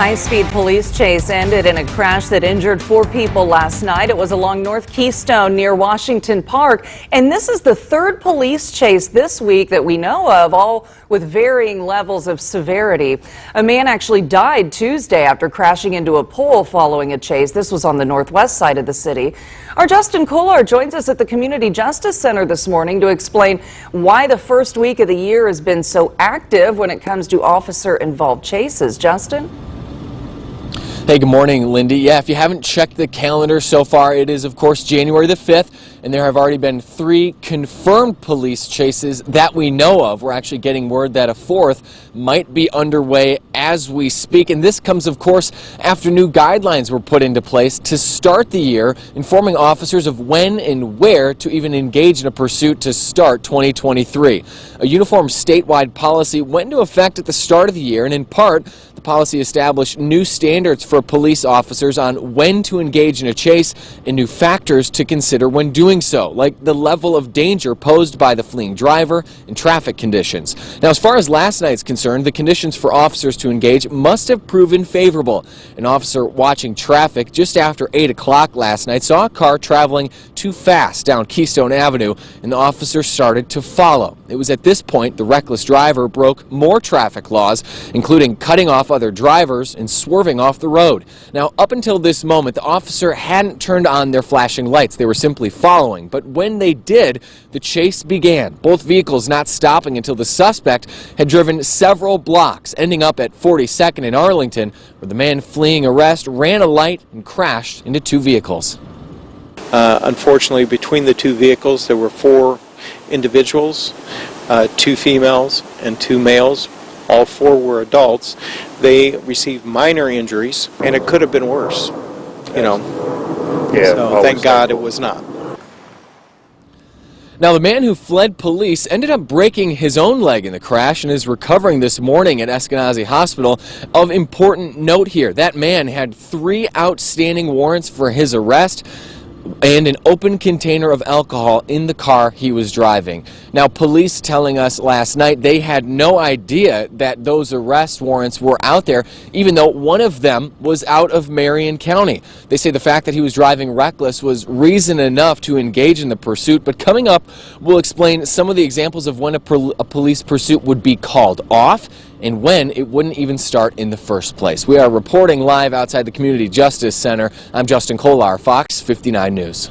high-speed police chase ended in a crash that injured 4 people last night. It was along North Keystone near Washington Park. And this is the 3rd police chase this week that we know of, all with varying levels of severity. A man actually died Tuesday after crashing into a pole following a chase. This was on the northwest side of the city. Our Justin Kolar joins us at the Community Justice Center this morning to explain why the first week of the year has been so active when it comes to officer-involved chases. Justin? Hey, good morning, Lindy. Yeah, if you haven't checked the calendar so far, it is, of course, January the 5th, and there have already been 3 confirmed police chases that we know of. We're actually getting word that a 4th might be underway as we speak, and this comes, of course, after new guidelines were put into place to start the year, informing officers of when and where to even engage in a pursuit to start 2023. A uniform statewide policy went into effect at the start of the year, and in part, the policy established new standards for police officers on when to engage in a chase and new factors to consider when doing so, like the level of danger posed by the fleeing driver and traffic conditions. Now, as far as last night's concerned, the conditions for officers to engage must have proven favorable. An officer watching traffic just after 8 o'clock last night saw a car traveling too fast down Keystone Avenue, and the officer started to follow. It was at this point the reckless driver broke more traffic laws, including cutting off other drivers and swerving off the road. Now, up until this moment, the officer hadn't turned on their flashing lights. They were simply following. But when they did, the chase began, both vehicles not stopping until the suspect had driven several blocks, ending up at 42nd in Arlington, where the man fleeing arrest ran a light and crashed into 2 vehicles. Unfortunately, between the 2 vehicles, there were 4 individuals, 2 females and 2 males. All 4 were adults. They received minor injuries, and it could have been worse, you know. Yeah, so thank God it was not. Now, the man who fled police ended up breaking his own leg in the crash and is recovering this morning at Eskenazi Hospital. Of important note here, that man had 3 outstanding warrants for his arrest and an open container of alcohol in the car he was driving. Now, police telling us last night they had no idea that those arrest warrants were out there, even though one of them was out of Marion County. They say the fact that he was driving reckless was reason enough to engage in the pursuit, but coming up, we'll explain some of the examples of when a police pursuit would be called off and when it wouldn't even start in the first place. We are reporting live outside the Community Justice Center. I'm Justin Kolar, Fox 59 News.